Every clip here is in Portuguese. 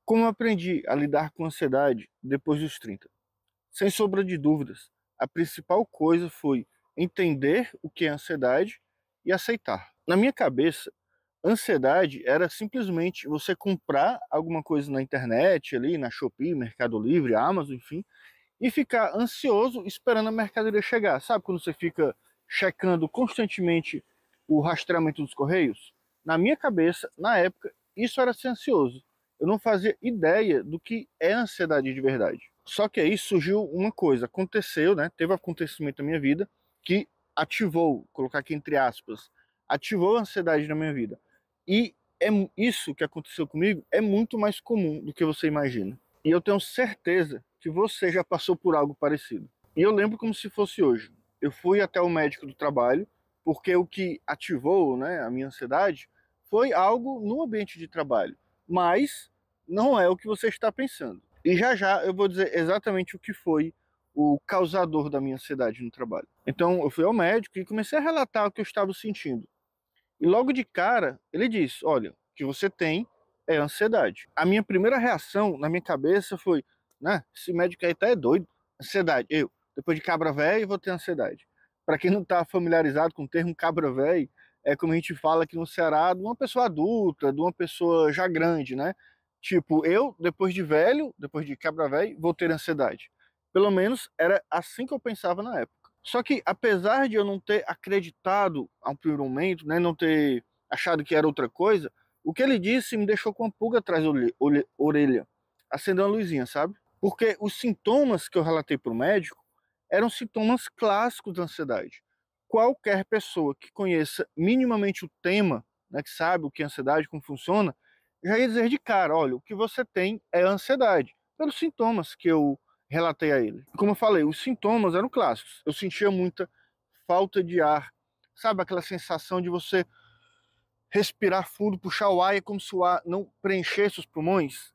Como eu aprendi a lidar com ansiedade depois dos 30? Sem sombra de dúvidas, a principal coisa foi entender o que é ansiedade e aceitar. Na minha cabeça, ansiedade era simplesmente você comprar alguma coisa na internet, ali na Shopee, Mercado Livre, Amazon, enfim, e ficar ansioso esperando a mercadoria chegar. Sabe quando você fica checando constantemente o rastreamento dos correios? Na minha cabeça, na época, isso era ser ansioso. Eu não fazia ideia do que é ansiedade de verdade. Só que aí surgiu uma coisa, aconteceu, né? Teve um acontecimento na minha vida que ativou, vou colocar aqui entre aspas, ativou a ansiedade na minha vida. E isso que aconteceu comigo é muito mais comum do que você imagina. E eu tenho certeza que você já passou por algo parecido. E eu lembro como se fosse hoje. Eu fui até o médico do trabalho, porque o que ativou, né, a minha ansiedade foi algo no ambiente de trabalho. Mas não é o que você está pensando. E já já eu vou dizer exatamente o que foi o causador da minha ansiedade no trabalho. Então eu fui ao médico e comecei a relatar o que eu estava sentindo. E logo de cara, ele disse: olha, o que você tem é ansiedade. A minha primeira reação na minha cabeça foi: né, esse médico aí tá doido. Ansiedade. Eu, depois de cabra velho, vou ter ansiedade. Para quem não está familiarizado com o termo cabra velho, é como a gente fala aqui no Ceará de uma pessoa adulta, de uma pessoa já grande, né? Tipo, eu, depois de velho, depois de cabra velho, vou ter ansiedade. Pelo menos era assim que eu pensava na época. Só que, apesar de eu não ter acreditado a um primeiro momento, né, não ter achado que era outra coisa, o que ele disse me deixou com uma pulga atrás da orelha. Acendeu uma luzinha, sabe? Porque os sintomas que eu relatei para o médico eram sintomas clássicos da ansiedade. Qualquer pessoa que conheça minimamente o tema, né, que sabe o que é ansiedade, como funciona, já ia dizer de cara: olha, o que você tem é ansiedade, pelos sintomas que eu relatei a ele. Como eu falei, os sintomas eram clássicos. Eu sentia muita falta de ar, sabe aquela sensação de você respirar fundo, puxar o ar, e é como se o ar não preenchesse os pulmões.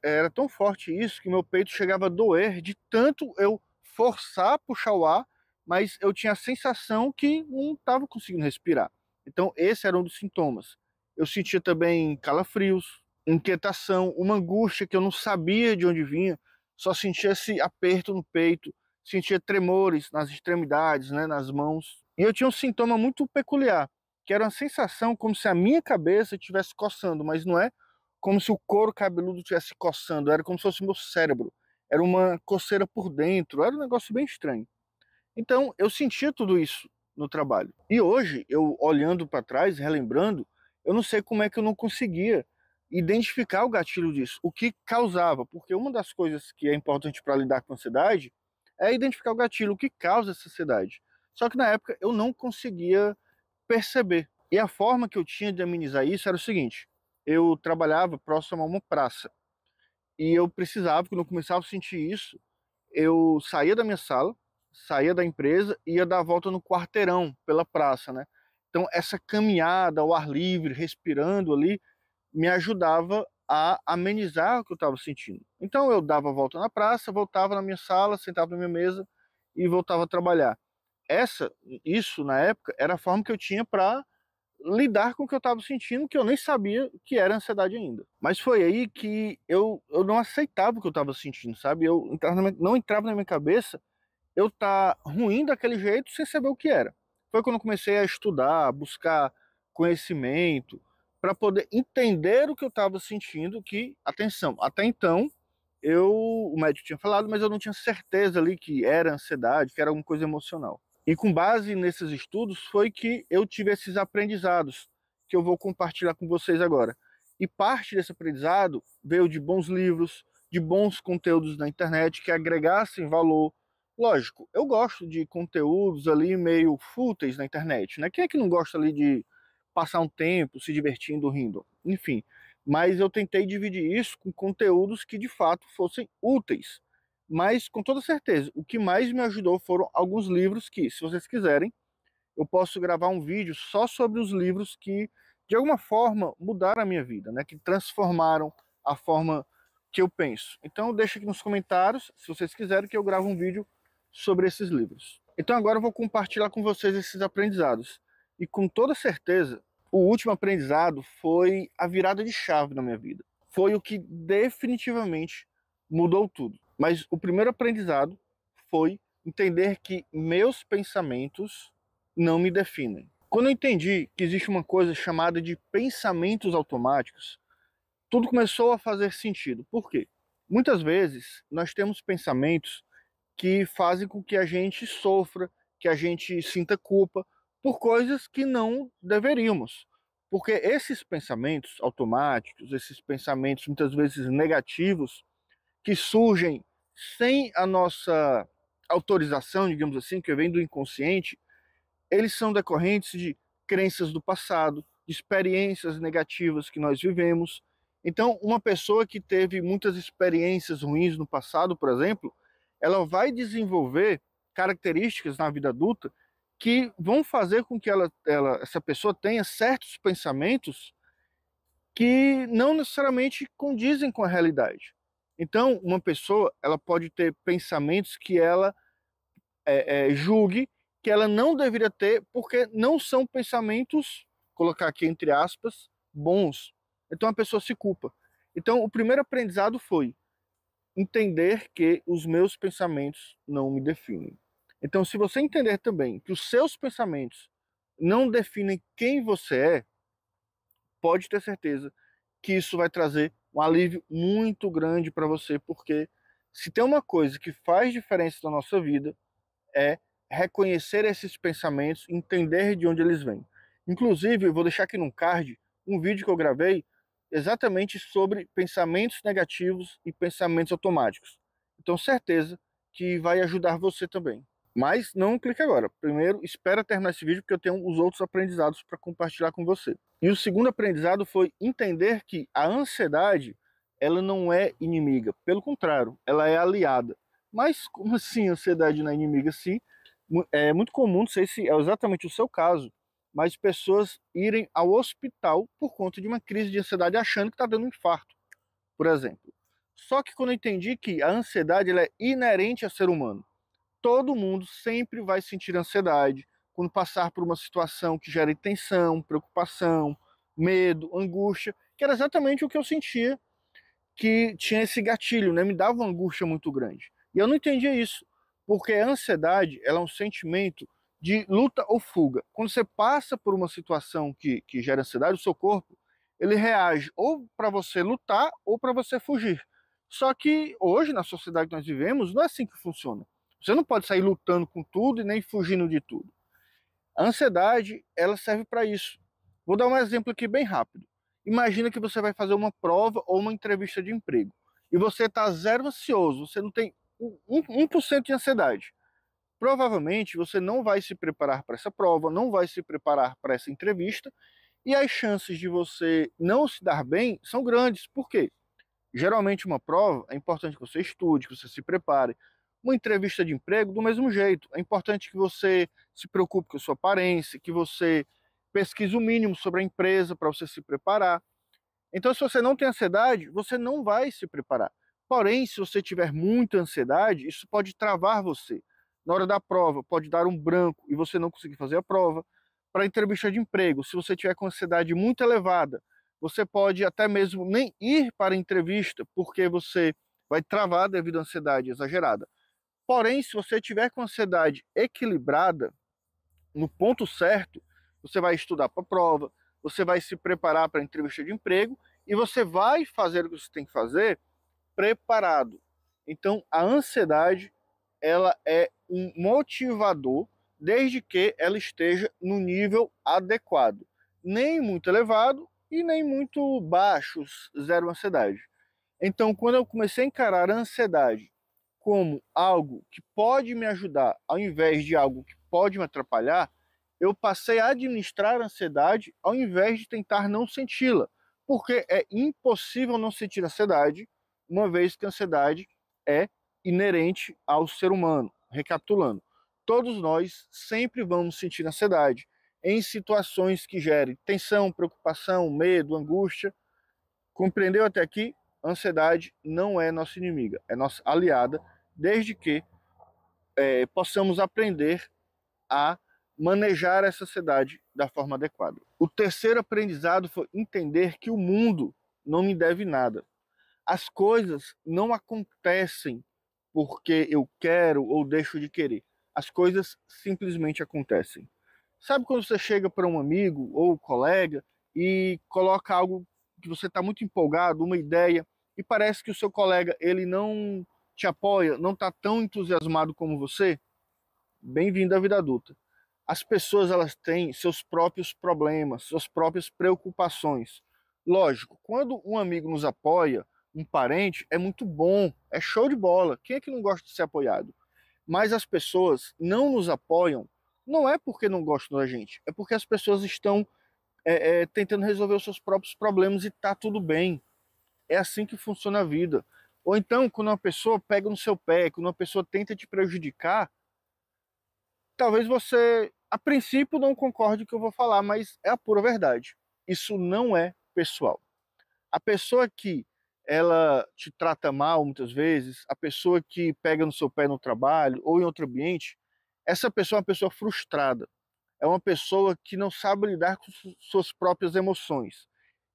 Era tão forte isso que meu peito chegava a doer de tanto eu forçar puxar o ar, mas eu tinha a sensação que não estava conseguindo respirar. Então esse era um dos sintomas. Eu sentia também calafrios, inquietação, uma angústia que eu não sabia de onde vinha, só sentia esse aperto no peito, sentia tremores nas extremidades, né, nas mãos. E eu tinha um sintoma muito peculiar, que era uma sensação como se a minha cabeça estivesse coçando, mas não é como se o couro cabeludo estivesse coçando, era como se fosse o meu cérebro. Era uma coceira por dentro, era um negócio bem estranho. Então, eu sentia tudo isso no trabalho. E hoje, eu olhando para trás, relembrando, eu não sei como é que eu não conseguia identificar o gatilho disso, o que causava, porque uma das coisas que é importante para lidar com a ansiedade é identificar o gatilho, o que causa essa ansiedade. Só que na época eu não conseguia perceber. E a forma que eu tinha de amenizar isso era o seguinte: eu trabalhava próximo a uma praça e eu precisava, quando eu começava a sentir isso, eu saía da minha sala, saía da empresa e ia dar a volta no quarteirão pela praça, né? Então essa caminhada ao ar livre, respirando ali, me ajudava a amenizar o que eu estava sentindo. Então eu dava a volta na praça, voltava na minha sala, sentava na minha mesa e voltava a trabalhar. Essa, isso na época era a forma que eu tinha para lidar com o que eu estava sentindo, que eu nem sabia que era ansiedade ainda. Mas foi aí que eu não aceitava o que eu estava sentindo, sabe? Não entrava na minha cabeça eu tá ruim daquele jeito sem saber o que era. Foi quando eu comecei a estudar, a buscar conhecimento, para poder entender o que eu estava sentindo, que, atenção, até então, o médico tinha falado, mas eu não tinha certeza ali que era ansiedade, que era alguma coisa emocional. E com base nesses estudos foi que eu tive esses aprendizados que eu vou compartilhar com vocês agora. E parte desse aprendizado veio de bons livros, de bons conteúdos na internet que agregassem valor. Lógico, eu gosto de conteúdos ali meio fúteis na internet, né? Quem é que não gosta ali de passar um tempo se divertindo, rindo? Enfim, mas eu tentei dividir isso com conteúdos que de fato fossem úteis. Mas com toda certeza, o que mais me ajudou foram alguns livros que, se vocês quiserem, eu posso gravar um vídeo só sobre os livros que de alguma forma mudaram a minha vida, né? Que transformaram a forma que eu penso. Então deixa aqui nos comentários, se vocês quiserem, que eu gravo um vídeo sobre esses livros. Então agora eu vou compartilhar com vocês esses aprendizados. E com toda certeza, o último aprendizado foi a virada de chave na minha vida. foi o que definitivamente mudou tudo. Mas o primeiro aprendizado foi entender que meus pensamentos não me definem. Quando eu entendi que existe uma coisa chamada de pensamentos automáticos, tudo começou a fazer sentido. Por quê? Muitas vezes nós temos pensamentos que fazem com que a gente sofra, que a gente sinta culpa por coisas que não deveríamos. Porque esses pensamentos automáticos, esses pensamentos muitas vezes negativos, que surgem sem a nossa autorização, digamos assim, que vem do inconsciente, eles são decorrentes de crenças do passado, de experiências negativas que nós vivemos. Então, uma pessoa que teve muitas experiências ruins no passado, por exemplo, ela vai desenvolver características na vida adulta que vão fazer com que essa pessoa tenha certos pensamentos que não necessariamente condizem com a realidade. Então, uma pessoa ela pode ter pensamentos que ela julgue que ela não deveria ter, porque não são pensamentos, colocar aqui entre aspas, bons. Então a pessoa se culpa. Então o primeiro aprendizado foi entender que os meus pensamentos não me definem. Então, se você entender também que os seus pensamentos não definem quem você é, pode ter certeza que isso vai trazer um alívio muito grande para você, porque se tem uma coisa que faz diferença na nossa vida, é reconhecer esses pensamentos, entender de onde eles vêm. Inclusive, eu vou deixar aqui no card um vídeo que eu gravei exatamente sobre pensamentos negativos e pensamentos automáticos. Então, certeza que vai ajudar você também. Mas não clique agora. Primeiro, espera terminar esse vídeo, porque eu tenho os outros aprendizados para compartilhar com você. E o segundo aprendizado foi entender que a ansiedade, ela não é inimiga. Pelo contrário, ela é aliada. Mas como assim a ansiedade não é inimiga? Sim, é muito comum, não sei se é exatamente o seu caso, mas pessoas irem ao hospital por conta de uma crise de ansiedade achando que está dando um infarto, por exemplo. Só que quando eu entendi que a ansiedade ela é inerente ao ser humano, todo mundo sempre vai sentir ansiedade quando passar por uma situação que gera tensão, preocupação, medo, angústia, que era exatamente o que eu sentia, que tinha esse gatilho, né? Me dava uma angústia muito grande. E eu não entendia isso, porque a ansiedade ela é um sentimento de luta ou fuga. Quando você passa por uma situação que gera ansiedade, o seu corpo ele reage ou para você lutar ou para você fugir. Só que hoje, na sociedade que nós vivemos, não é assim que funciona. Você não pode sair lutando com tudo e nem fugindo de tudo. A ansiedade, ela serve para isso. Vou dar um exemplo aqui bem rápido. Imagina que você vai fazer uma prova ou uma entrevista de emprego e você está zero ansioso, você não tem 1% de ansiedade. Provavelmente você não vai se preparar para essa prova, não vai se preparar para essa entrevista e as chances de você não se dar bem são grandes. Por quê? Geralmente uma prova é importante que você estude, que você se prepare. Uma entrevista de emprego, do mesmo jeito. É importante que você se preocupe com a sua aparência, que você pesquise o mínimo sobre a empresa para você se preparar. Então, se você não tem ansiedade, você não vai se preparar. Porém, se você tiver muita ansiedade, isso pode travar você. Na hora da prova, pode dar um branco e você não conseguir fazer a prova. Para a entrevista de emprego, se você tiver com ansiedade muito elevada, você pode até mesmo nem ir para a entrevista, porque você vai travar devido à ansiedade exagerada. Porém, se você tiver com ansiedade equilibrada, no ponto certo, você vai estudar para a prova, você vai se preparar para a entrevista de emprego e você vai fazer o que você tem que fazer preparado. Então, a ansiedade, ela é um motivador desde que ela esteja no nível adequado. Nem muito elevado e nem muito baixo, zero ansiedade. Então, quando eu comecei a encarar a ansiedade como algo que pode me ajudar, ao invés de algo que pode me atrapalhar, eu passei a administrar a ansiedade ao invés de tentar não senti-la. Porque é impossível não sentir ansiedade, uma vez que a ansiedade é inerente ao ser humano. Recapitulando, todos nós sempre vamos sentir ansiedade em situações que gerem tensão, preocupação, medo, angústia. Compreendeu até aqui? A ansiedade não é nossa inimiga, é nossa aliada, desde que possamos aprender a manejar essa ansiedade da forma adequada. O terceiro aprendizado foi entender que o mundo não me deve nada. As coisas não acontecem porque eu quero ou deixo de querer. As coisas simplesmente acontecem. Sabe quando você chega para um amigo ou colega e coloca algo que você está muito empolgado, uma ideia, e parece que o seu colega ele não te apoia, não está tão entusiasmado como você? Bem-vindo à vida adulta. As pessoas elas têm seus próprios problemas, suas próprias preocupações. Lógico, quando um amigo nos apoia, um parente, é muito bom, é show de bola. Quem é que não gosta de ser apoiado? Mas as pessoas não nos apoiam, não é porque não gostam da gente, é porque as pessoas estão tentando resolver os seus próprios problemas e tá tudo bem. É assim que funciona a vida. Ou então, quando uma pessoa pega no seu pé, quando uma pessoa tenta te prejudicar, talvez você, a princípio, não concorde com o que eu vou falar, mas é a pura verdade. Isso não é pessoal. A pessoa que ela te trata mal muitas vezes, a pessoa que pega no seu pé no trabalho ou em outro ambiente, essa pessoa é uma pessoa frustrada. É uma pessoa que não sabe lidar com suas próprias emoções.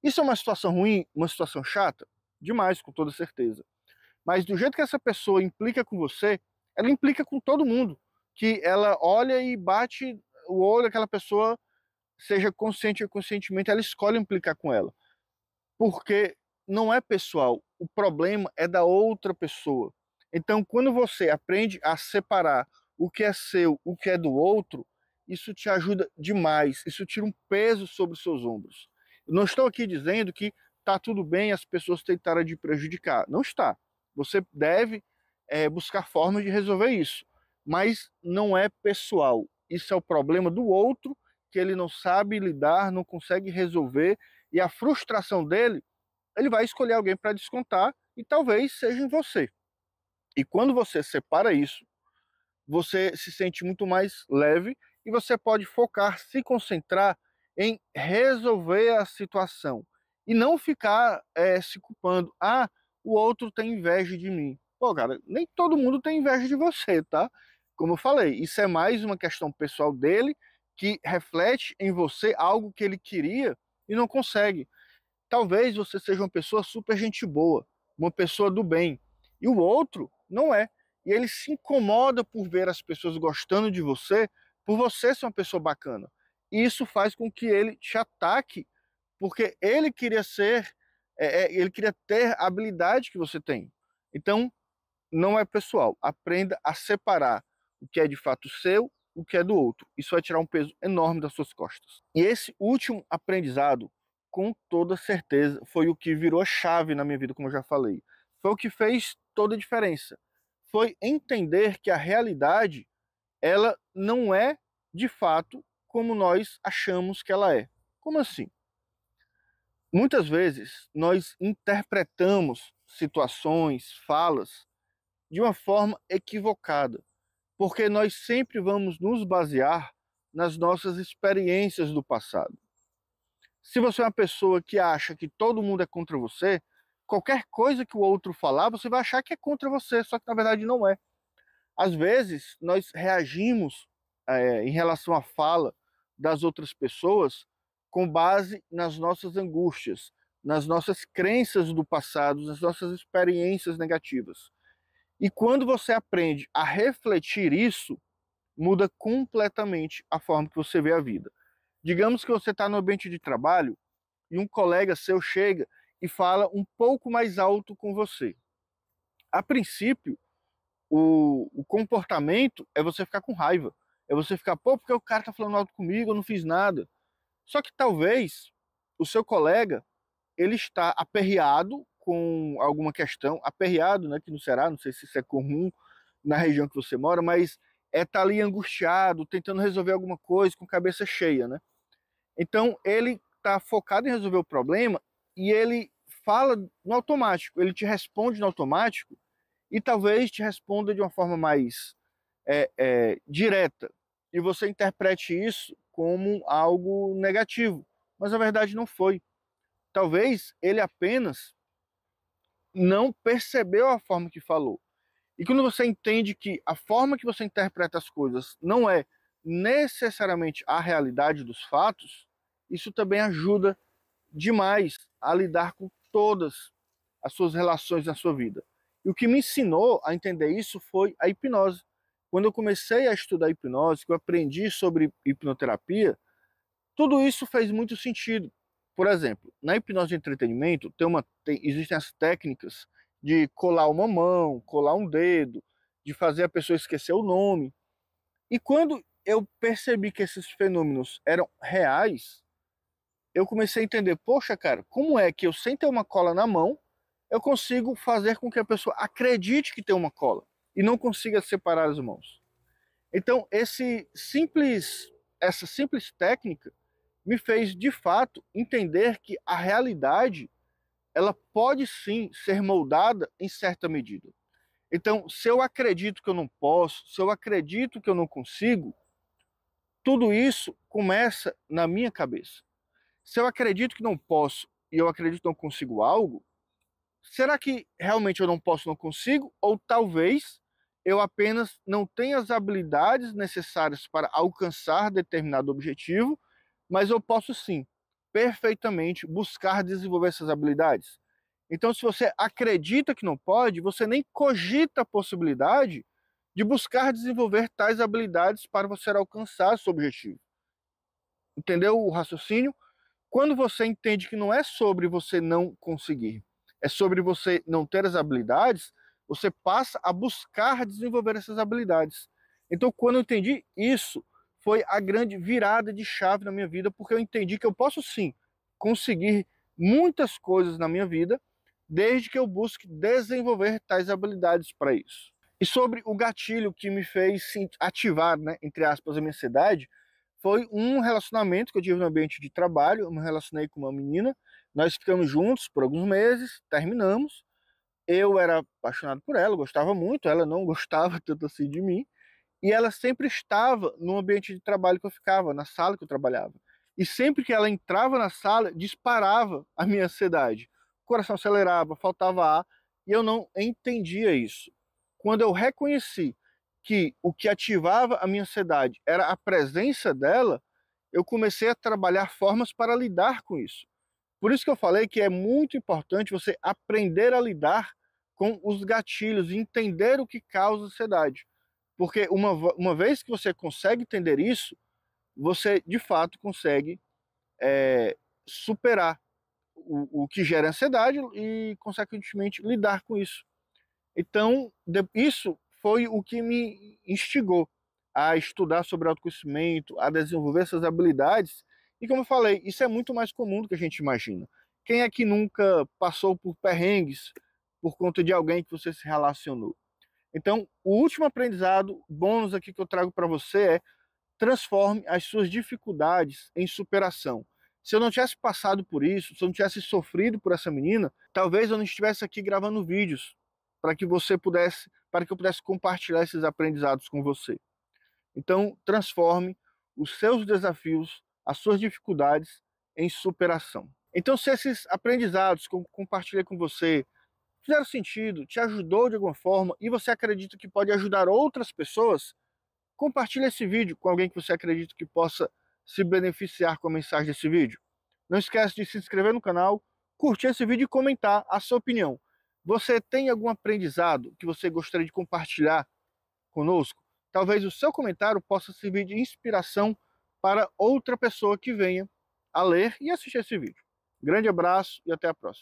Isso é uma situação ruim, uma situação chata? Demais, com toda certeza. Mas do jeito que essa pessoa implica com você, ela implica com todo mundo. Que ela olha e bate o olho daquela pessoa, seja consciente ou inconscientemente, ela escolhe implicar com ela. Porque não é pessoal, o problema é da outra pessoa. Então, quando você aprende a separar o que é seu, o que é do outro, isso te ajuda demais, isso tira um peso sobre os seus ombros. Eu não estou aqui dizendo que está tudo bem as pessoas tentarem te prejudicar. Não está. Você deve buscar formas de resolver isso. Mas não é pessoal. Isso é o problema do outro, que ele não sabe lidar, não consegue resolver, e a frustração dele, ele vai escolher alguém para descontar e talvez seja em você. E quando você separa isso, você se sente muito mais leve e você pode focar, se concentrar em resolver a situação e não ficar se culpando. Ah, o outro tem inveja de mim. Pô, cara, nem todo mundo tem inveja de você, tá? Como eu falei, isso é mais uma questão pessoal dele que reflete em você algo que ele queria e não consegue. Talvez você seja uma pessoa super gente boa, uma pessoa do bem, e o outro não é. E ele se incomoda por ver as pessoas gostando de você, por você ser uma pessoa bacana. E isso faz com que ele te ataque, porque ele queria ser, ele queria ter a habilidade que você tem. Então, não é pessoal. Aprenda a separar o que é de fato seu, o que é do outro. Isso vai tirar um peso enorme das suas costas. E esse último aprendizado, com toda certeza, foi o que virou a chave na minha vida, como eu já falei. Foi o que fez toda a diferença. Foi entender que a realidade, ela não é de fato como nós achamos que ela é. Como assim? Muitas vezes nós interpretamos situações, falas, de uma forma equivocada, porque nós sempre vamos nos basear nas nossas experiências do passado. Se você é uma pessoa que acha que todo mundo é contra você, qualquer coisa que o outro falar, você vai achar que é contra você, só que na verdade não é. Às vezes, nós reagimos em relação à fala das outras pessoas com base nas nossas angústias, nas nossas crenças do passado, nas nossas experiências negativas. E quando você aprende a refletir isso, muda completamente a forma que você vê a vida. Digamos que você está no ambiente de trabalho e um colega seu chega e fala um pouco mais alto com você. A princípio, o comportamento é você ficar com raiva. É você ficar, pô, porque o cara está falando alto comigo, eu não fiz nada. Só que talvez o seu colega, ele está aperreado com alguma questão, aperreado, né, que no Ceará, não sei se isso é comum na região que você mora, mas tá ali angustiado, tentando resolver alguma coisa, com cabeça cheia, né? Então ele está focado em resolver o problema e ele fala no automático, ele te responde no automático e talvez te responda de uma forma mais direta e você interprete isso como algo negativo, mas na verdade não foi. Talvez ele apenas não percebeu a forma que falou. E quando você entende que a forma que você interpreta as coisas não é necessariamente a realidade dos fatos, isso também ajuda demais a lidar com todas as suas relações na sua vida. E o que me ensinou a entender isso foi a hipnose. Quando eu comecei a estudar hipnose, que eu aprendi sobre hipnoterapia, tudo isso fez muito sentido. Por exemplo, na hipnose de entretenimento, existem as técnicas de colar uma mão, colar um dedo, de fazer a pessoa esquecer o nome. E quando eu percebi que esses fenômenos eram reais, eu comecei a entender, poxa, cara, como é que eu, sem ter uma cola na mão, eu consigo fazer com que a pessoa acredite que tem uma cola e não consiga separar as mãos. Então, essa simples técnica me fez, de fato, entender que a realidade ela pode sim ser moldada em certa medida. Então, se eu acredito que eu não posso, se eu acredito que eu não consigo, tudo isso começa na minha cabeça. Se eu acredito que não posso e eu acredito que não consigo algo, será que realmente eu não posso, não consigo? Ou talvez eu apenas não tenha as habilidades necessárias para alcançar determinado objetivo, mas eu posso sim, perfeitamente, buscar desenvolver essas habilidades. Então, se você acredita que não pode, você nem cogita a possibilidade de buscar desenvolver tais habilidades para você alcançar seu objetivo. Entendeu o raciocínio? Quando você entende que não é sobre você não conseguir, é sobre você não ter as habilidades, você passa a buscar desenvolver essas habilidades. Então, quando eu entendi isso, foi a grande virada de chave na minha vida, porque eu entendi que eu posso sim conseguir muitas coisas na minha vida, desde que eu busque desenvolver tais habilidades para isso. E sobre o gatilho que me fez ativar, né, entre aspas, a minha ansiedade, foi um relacionamento que eu tive no ambiente de trabalho. Eu me relacionei com uma menina, nós ficamos juntos por alguns meses, terminamos. Eu era apaixonado por ela, gostava muito, ela não gostava tanto assim de mim, e ela sempre estava no ambiente de trabalho que eu ficava, na sala que eu trabalhava. E sempre que ela entrava na sala, disparava a minha ansiedade. O coração acelerava, faltava ar, e eu não entendia isso. Quando eu reconheci que o que ativava a minha ansiedade era a presença dela, eu comecei a trabalhar formas para lidar com isso. Por isso que eu falei que é muito importante você aprender a lidar com os gatilhos e entender o que causa ansiedade. Porque uma vez que você consegue entender isso, você de fato consegue superar o que gera ansiedade e, consequentemente, lidar com isso. Então, isso foi o que me instigou a estudar sobre autoconhecimento, a desenvolver essas habilidades. E como eu falei, isso é muito mais comum do que a gente imagina. Quem é que nunca passou por perrengues por conta de alguém que você se relacionou? Então, o último aprendizado, bônus aqui que eu trago para você é: transforme as suas dificuldades em superação. Se eu não tivesse passado por isso, se eu não tivesse sofrido por essa menina, talvez eu não estivesse aqui gravando vídeos para que eu pudesse compartilhar esses aprendizados com você. Então, transforme os seus desafios, as suas dificuldades em superação. Então, se esses aprendizados que eu compartilhei com você fizeram sentido, te ajudou de alguma forma e você acredita que pode ajudar outras pessoas, compartilhe esse vídeo com alguém que você acredita que possa se beneficiar com a mensagem desse vídeo. Não esquece de se inscrever no canal, curtir esse vídeo e comentar a sua opinião. Você tem algum aprendizado que você gostaria de compartilhar conosco? Talvez o seu comentário possa servir de inspiração para outra pessoa que venha a ler e assistir esse vídeo. Grande abraço e até a próxima.